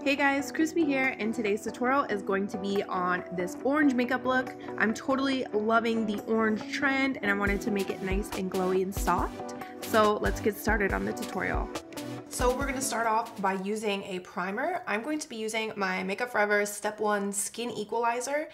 Hey guys, Chrisspy here, and today's tutorial is going to be on this orange makeup look. I'm totally loving the orange trend and I wanted to make it nice and glowy and soft. So let's get started on the tutorial. So we're going to start off by using a primer. I'm going to be using my Makeup Forever Step 1 Skin Equalizer.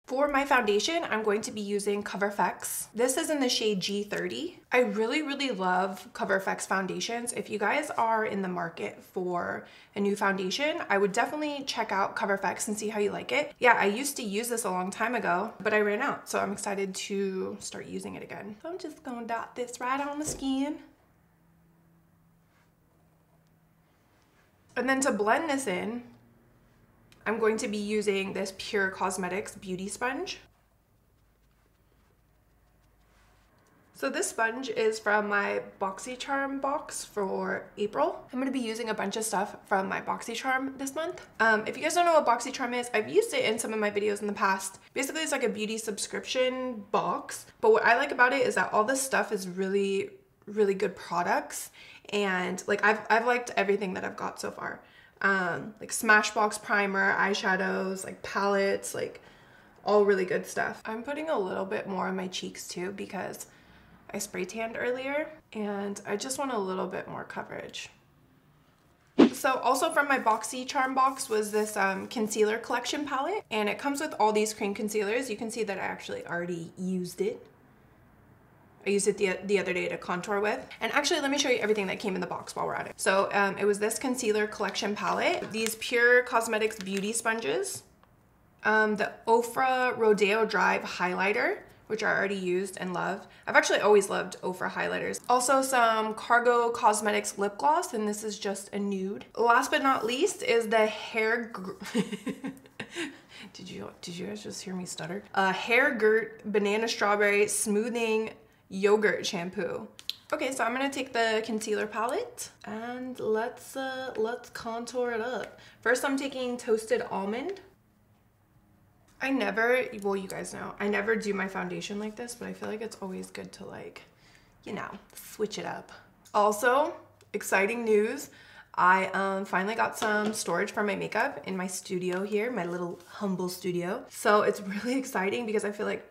For my foundation, I'm going to be using Cover FX. This is in the shade G30. I really love Cover FX foundations. If you guys are in the market for a new foundation, I would definitely check out Cover FX and see how you like it. Yeah, I used to use this a long time ago, but I ran out, so I'm excited to start using it again. So I'm just gonna dot this right on the skin. And then to blend this in, I'm going to be using this Pure Cosmetics Beauty Sponge. So this sponge is from my BoxyCharm box for April. I'm gonna be using a bunch of stuff from my BoxyCharm this month. If you guys don't know what BoxyCharm is, I've used it in some of my videos in the past. Basically, it's like a beauty subscription box, but what I like about it is that all this stuff is really good products, and like I've liked everything that I've got so far. Like Smashbox primer, eyeshadows, like palettes, like all really good stuff. I'm putting a little bit more on my cheeks too because I spray tanned earlier and I just want a little bit more coverage. So also from my BoxyCharm box was this concealer collection palette, and it comes with all these cream concealers. You can see that I actually already used it. I used it the other day to contour with. And actually, let me show you everything that came in the box while we're at it. So it was this concealer collection palette, these Pure Cosmetics Beauty Sponges, the Ofra Rodeo Drive highlighter, which I already used and love. I've actually always loved Ofra highlighters. Also some Cargo Cosmetics lip gloss, and this is just a nude. Last but not least is the hair Did you guys just hear me stutter? Hair Gurt Banana Strawberry Smoothing Yogurt shampoo. Okay, so I'm gonna take the concealer palette and let's contour it up. First, I'm taking Toasted Almond. I never, well, you guys know, I never do my foundation like this, but I feel like it's always good to, like, you know, switch it up. Also, exciting news. I finally got some storage for my makeup in my studio here, my little humble studio. So it's really exciting because I feel like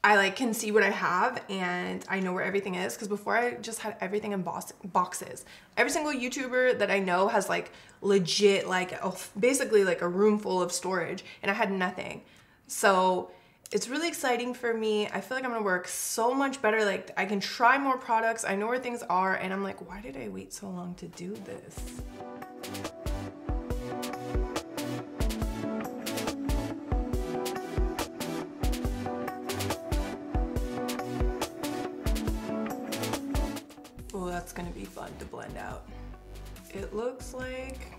I like can see what I have and I know where everything is, because before I just had everything in boxes. Every single YouTuber that I know has like legit like basically like a room full of storage, and I had nothing. So it's really exciting for me. I feel like I'm gonna work so much better. Like I can try more products. I know where things are, and I'm like, why did I wait so long to do this? Oh, that's gonna be fun to blend out. It looks like,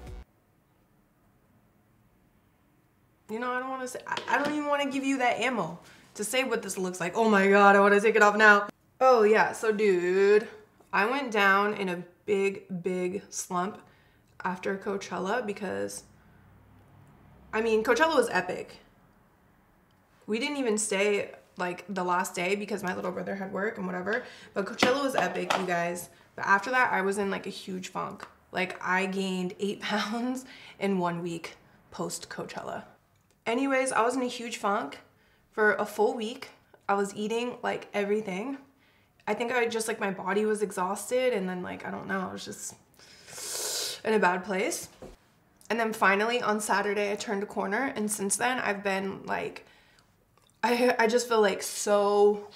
you know, I don't want to say, I don't even want to give you that ammo to say what this looks like. Oh my god, I want to take it off now. Oh yeah, so dude, I went down in a big slump after Coachella because, I mean, Coachella was epic. We didn't even stay like the last day because my little brother had work and whatever, but Coachella was epic, you guys. But after that, I was in like a huge funk. Like I gained 8 pounds in 1 week post Coachella. Anyways, I was in a huge funk for a full week. I was eating like everything. I think I just like my body was exhausted, and then like, I don't know, I was just in a bad place. And then finally on Saturday, I turned a corner, and since then I've been like, I just feel like so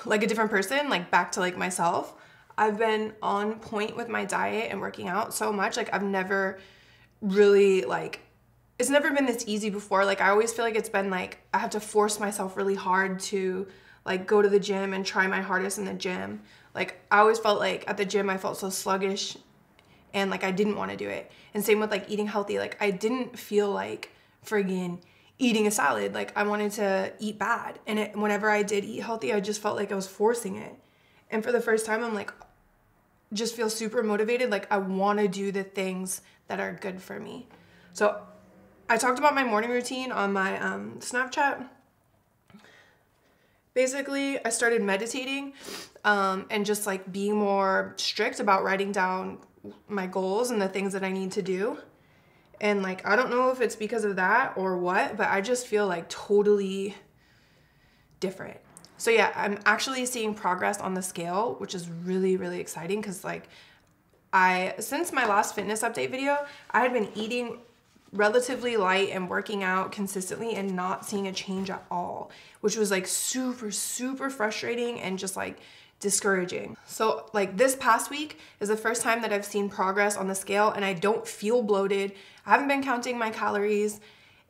like a different person, like back to like myself. I've been on point with my diet and working out so much. Like I've never really like, it's never been this easy before. Like I always feel like it's been like, I have to force myself really hard to like go to the gym and try my hardest in the gym. Like I always felt like at the gym, I felt so sluggish and like I didn't want to do it. And same with like eating healthy. Like I didn't feel like friggin' eating a salad. Like I wanted to eat bad, and whenever I did eat healthy, I just felt like I was forcing it. And for the first time, I'm like, just feel super motivated. Like I want to do the things that are good for me. So I talked about my morning routine on my Snapchat, Basically, I started meditating and just like being more strict about writing down my goals and the things that I need to do. And like, I don't know if it's because of that or what, but I just feel like totally different. So yeah, I'm actually seeing progress on the scale, which is really, really exciting because like since my last fitness update video, I had been eating relatively light and working out consistently and not seeing a change at all, which was like super, super frustrating and just like discouraging. So like this past week is the first time that I've seen progress on the scale and I don't feel bloated. I haven't been counting my calories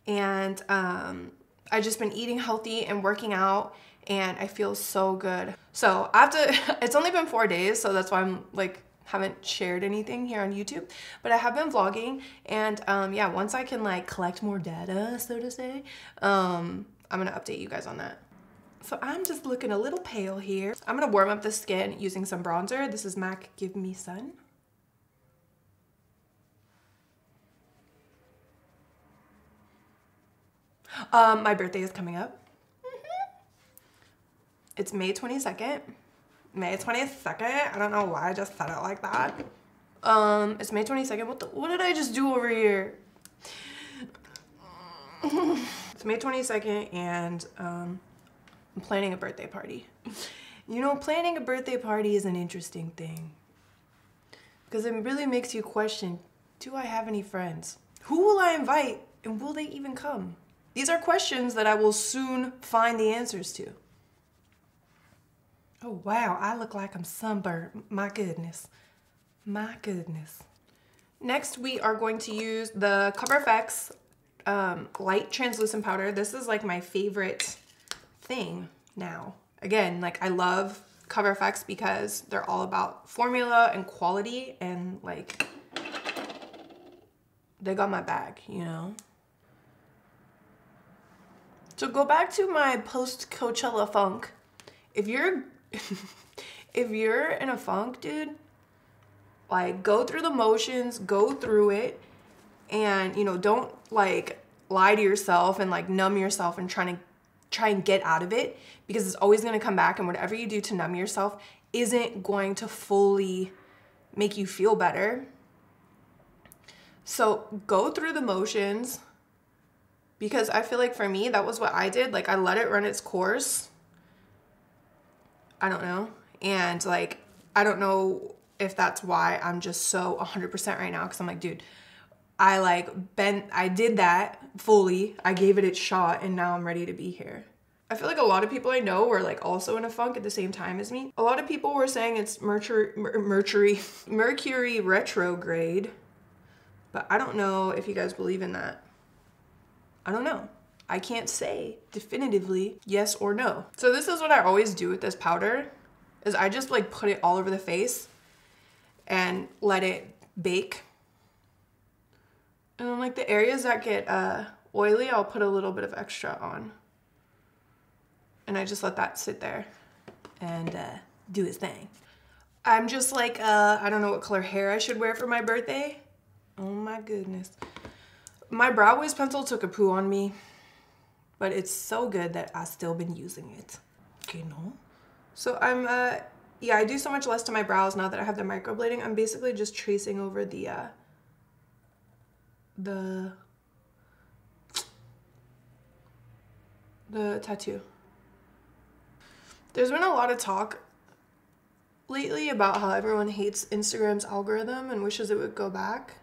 and I've just been eating healthy and working out and I feel so good. So after, it's only been 4 days, so that's why I'm like, haven't shared anything here on YouTube, but I have been vlogging and yeah, once I can like collect more data, so to say, I'm gonna update you guys on that. So I'm just looking a little pale here. I'm gonna warm up the skin using some bronzer. This is MAC Give Me Sun. My birthday is coming up. It's May 22nd. May 22nd. I don't know why I just said it like that. It's May 22nd. What did I just do over here? It's May 22nd and I'm planning a birthday party. You know, planning a birthday party is an interesting thing because it really makes you question, do I have any friends? Who will I invite and will they even come? These are questions that I will soon find the answers to. Oh wow, I look like I'm sunburned. My goodness. My goodness. Next, we are going to use the Cover FX light translucent powder. This is like my favorite thing now. Again, like I love Cover FX because they're all about formula and quality and like they got my bag, you know? So go back to my post-Coachella funk. If you're in a funk, dude, like go through the motions, go through it, and you know, don't like lie to yourself and like numb yourself and try and get out of it because it's always gonna come back and whatever you do to numb yourself isn't going to fully make you feel better. So go through the motions because I feel like for me, that was what I did. Like I let it run its course. I don't know. And like, I don't know if that's why I'm just so 100% right now. Cause I'm like, dude, I did that fully. I gave it its shot and now I'm ready to be here. I feel like a lot of people I know were like also in a funk at the same time as me. A lot of people were saying it's Mercury retrograde, but I don't know if you guys believe in that. I don't know. I can't say definitively yes or no. So this is what I always do with this powder is I just like put it all over the face and let it bake. And then like the areas that get oily, I'll put a little bit of extra on. And I just let that sit there and do its thing. I'm just like, I don't know what color hair I should wear for my birthday. Oh my goodness. My brow wiz pencil took a poo on me, but it's so good that I've still been using it, you know? So I'm, yeah, I do so much less to my brows now that I have the microblading. I'm basically just tracing over the tattoo. There's been a lot of talk lately about how everyone hates Instagram's algorithm and wishes it would go back.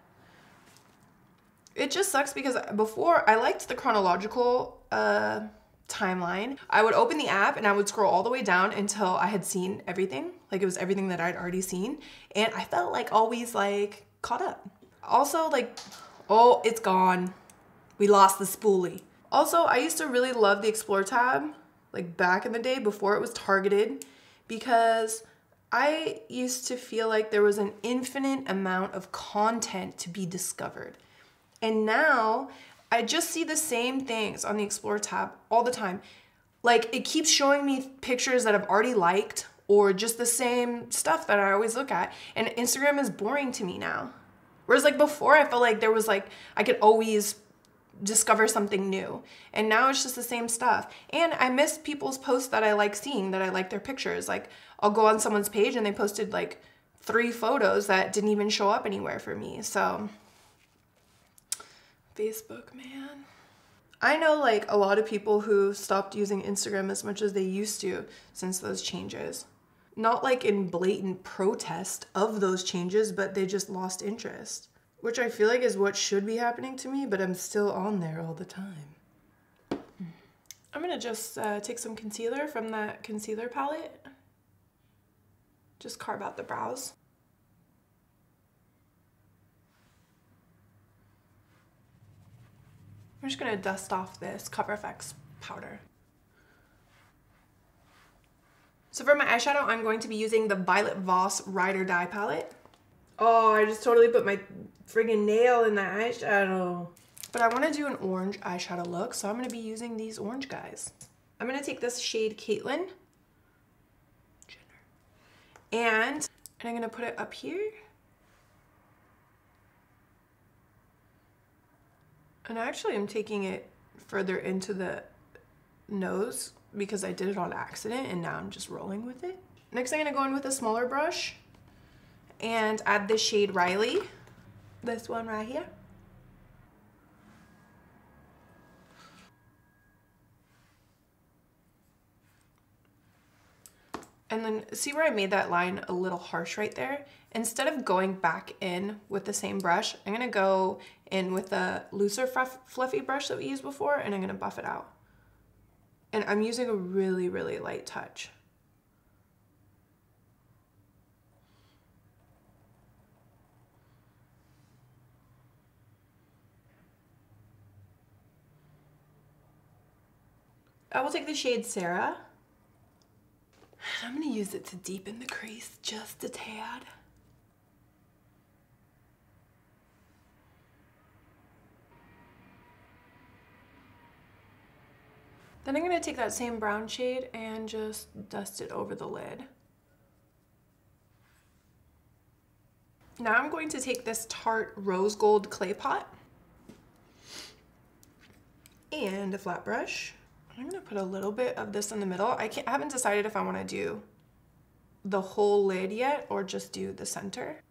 It just sucks because before I liked the chronological timeline. I would open the app and I would scroll all the way down until I had seen everything. Like it was everything that I'd already seen. And I felt like always like caught up. Also like, oh, it's gone. We lost the spoolie. Also, I used to really love the Explore tab, like back in the day before it was targeted, because I used to feel like there was an infinite amount of content to be discovered. And now I just see the same things on the Explore tab all the time. Like it keeps showing me pictures that I've already liked or just the same stuff that I always look at. And Instagram is boring to me now. Whereas like before I felt like there was like, I could always discover something new. And now it's just the same stuff. And I miss people's posts that I like seeing, that I like their pictures. Like I'll go on someone's page and they posted like 3 photos that didn't even show up anywhere for me. So Facebook, man. I know like a lot of people who stopped using Instagram as much as they used to since those changes. Not like in blatant protest of those changes, but they just lost interest. Which I feel like is what should be happening to me, but I'm still on there all the time. I'm gonna just take some concealer from that concealer palette. Just carve out the brows. I'm just gonna dust off this Cover FX powder. So for my eyeshadow, I'm going to be using the Violet Voss Ride or Die palette. Oh, I just totally put my friggin' nail in the eyeshadow. But I wanna do an orange eyeshadow look, so I'm gonna be using these orange guys. I'm gonna take this shade Caitlin. And I'm gonna put it up here. And actually I'm taking it further into the nose because I did it on accident and now I'm just rolling with it. Next I'm gonna go in with a smaller brush and add the shade Riley. This one right here. And then see where I made that line a little harsh right there? Instead of going back in with the same brush, I'm gonna go in with a looser fluffy brush that we used before and I'm gonna buff it out. And I'm using a really, really light touch. I will take the shade Sarah. I'm gonna use it to deepen the crease just a tad. Then I'm gonna take that same brown shade and just dust it over the lid. Now I'm going to take this Tarte Rose Gold Clay Pot and a flat brush. I'm gonna put a little bit of this in the middle. I haven't decided if I wanna do the whole lid yet or just do the center.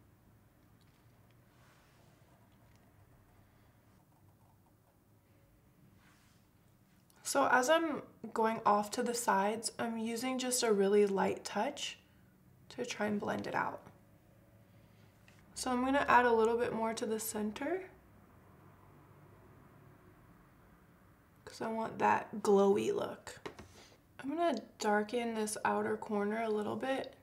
So as I'm going off to the sides, I'm using just a really light touch to try and blend it out. So I'm gonna add a little bit more to the center because I want that glowy look. I'm gonna darken this outer corner a little bit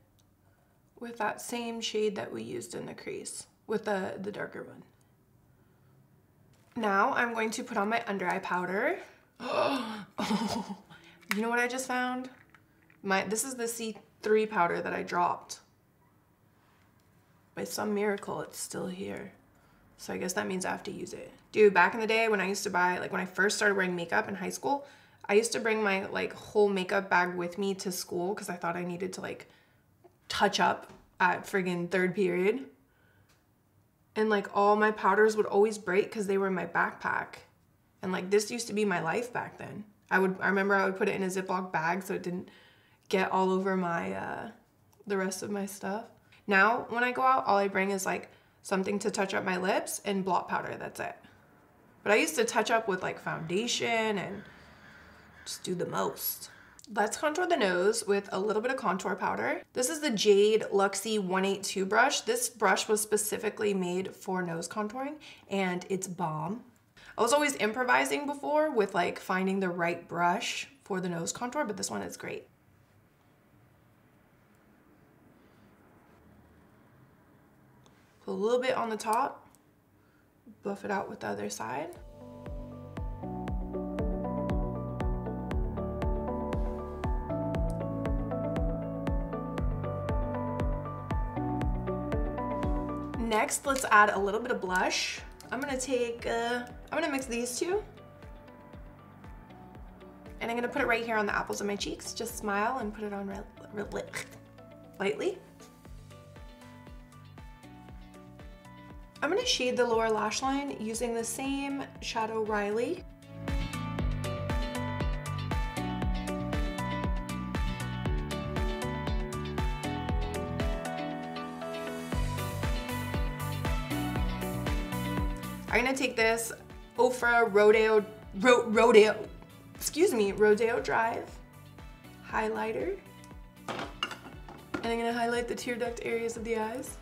with that same shade that we used in the crease, with the darker one. Now I'm going to put on my under eye powder. Oh, you know what I just found? This is the C3 powder that I dropped. By some miracle, it's still here. So I guess that means I have to use it. Dude, back in the day when I used to buy, like when I first started wearing makeup in high school, I used to bring my like whole makeup bag with me to school because I thought I needed to like touch up at friggin' 3rd period. And like all my powders would always break because they were in my backpack. And like this used to be my life back then. I remember I would put it in a Ziploc bag so it didn't get all over my the rest of my stuff. Now when I go out, all I bring is like something to touch up my lips and blot powder, that's it. But I used to touch up with like foundation and just do the most. Let's contour the nose with a little bit of contour powder. This is the Jade Luxie 182 brush. This brush was specifically made for nose contouring and it's bomb. I was always improvising before with like finding the right brush for the nose contour, but this one is great. Put a little bit on the top, buff it out with the other side. Next, let's add a little bit of blush. I'm gonna mix these two. And I'm gonna put it right here on the apples of my cheeks. Just smile and put it on lightly. I'm gonna shade the lower lash line using the same Shadow Riley. I'm gonna take this Ofra Rodeo Drive highlighter, and I'm gonna highlight the tear duct areas of the eyes.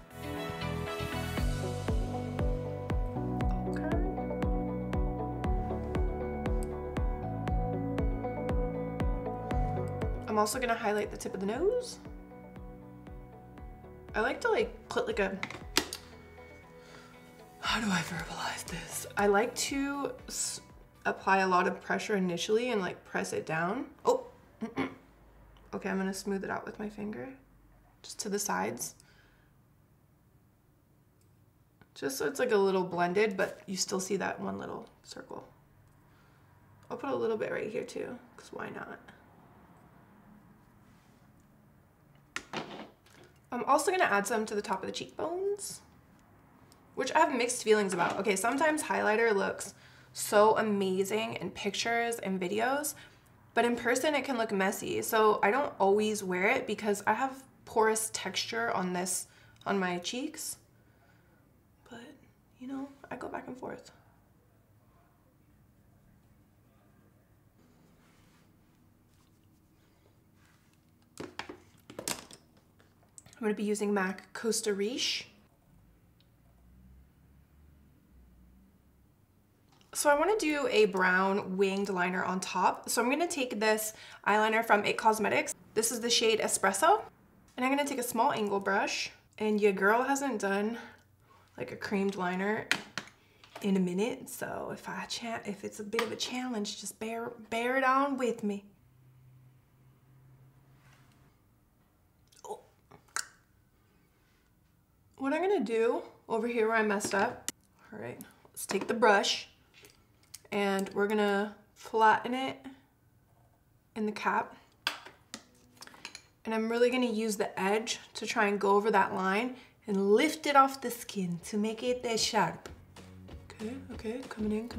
Okay. I'm also gonna highlight the tip of the nose. I like to like put like a, how do I verbalize this? I like to apply a lot of pressure initially and like press it down. Oh, okay, I'm gonna smooth it out with my finger, just to the sides. Just so it's like a little blended, but you still see that one little circle. I'll put a little bit right here too, because why not? I'm also gonna add some to the top of the cheekbones, which I have mixed feelings about. Okay, sometimes highlighter looks so amazing in pictures and videos, but in person it can look messy. So I don't always wear it because I have porous texture on my cheeks. But, you know, I go back and forth. I'm gonna be using MAC Costa Riche. So I want to do a brown winged liner on top. So I'm going to take this eyeliner from IT Cosmetics. This is the shade Espresso. And I'm going to take a small angle brush. And your girl hasn't done like a creamed liner in a minute. So if it's a bit of a challenge, just bear it on with me. Oh. What I'm going to do over here where I messed up. All right, let's take the brush. And we're gonna flatten it in the cap. And I'm really gonna use the edge to try and go over that line and lift it off the skin to make it sharp. Okay, coming in.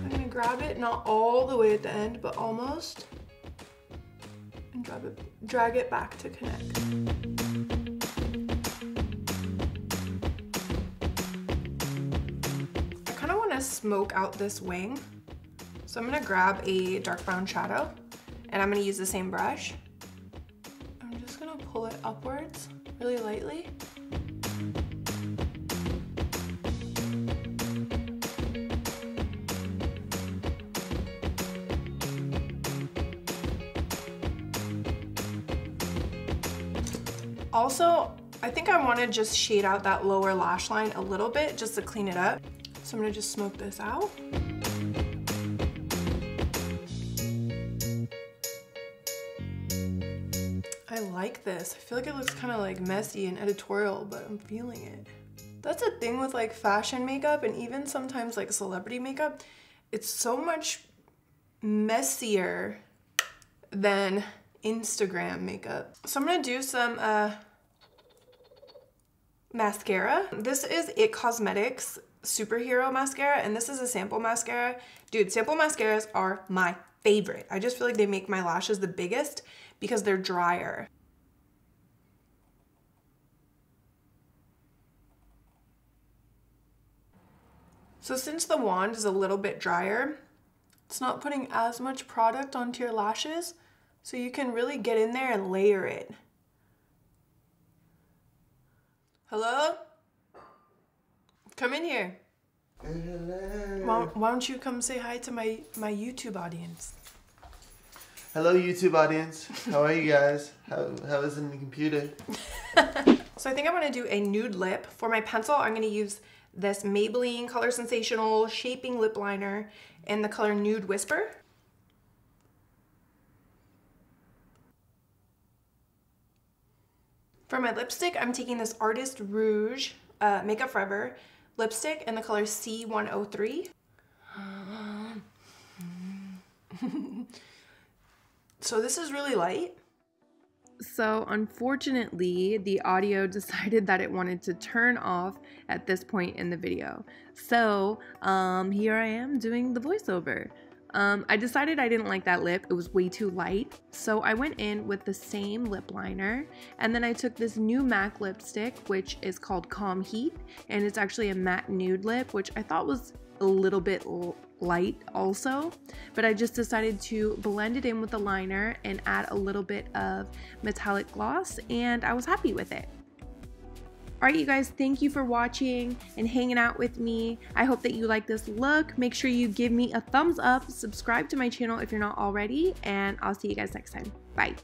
I'm gonna grab it, not all the way at the end, but almost. And drag it back to connect. I kind of want to smoke out this wing. So I'm going to grab a dark brown shadow and I'm going to use the same brush. I'm just going to pull it upwards really lightly. Also, I think I want to just shade out that lower lash line a little bit just to clean it up. So I'm going to just smoke this out. I like this. I feel like it looks kind of like messy and editorial, but I'm feeling it. That's a thing with like fashion makeup and even sometimes like celebrity makeup. It's so much messier than Instagram makeup. So I'm gonna do some mascara. This is IT Cosmetics Superhero Mascara, and this is a sample mascara. Dude, sample mascaras are my favorite. I just feel like they make my lashes the biggest because they're drier. So since the wand is a little bit drier, it's not putting as much product onto your lashes, so you can really get in there and layer it. Hello? Come in here. Hello. Why don't you come say hi to my YouTube audience? Hello, YouTube audience. How are you guys? How is it in the computer? So I think I want to do a nude lip. For my pencil, I'm going to use this Maybelline Color Sensational Shaping Lip Liner in the color Nude Whisper. For my lipstick, I'm taking this Artist Rouge Makeup Forever lipstick in the color C103. So this is really light. So unfortunately, the audio decided that it wanted to turn off at this point in the video. So here I am doing the voiceover. I decided I didn't like that lip. It was way too light. So I went in with the same lip liner, and then I took this new MAC lipstick, which is called Calm Heat, and it's actually a matte nude lip, which I thought was a little bit light also, but I just decided to blend it in with the liner and add a little bit of metallic gloss, and I was happy with it. Alright you guys, thank you for watching and hanging out with me. I hope that you like this look. Make sure you give me a thumbs up, subscribe to my channel if you're not already, and I'll see you guys next time. Bye!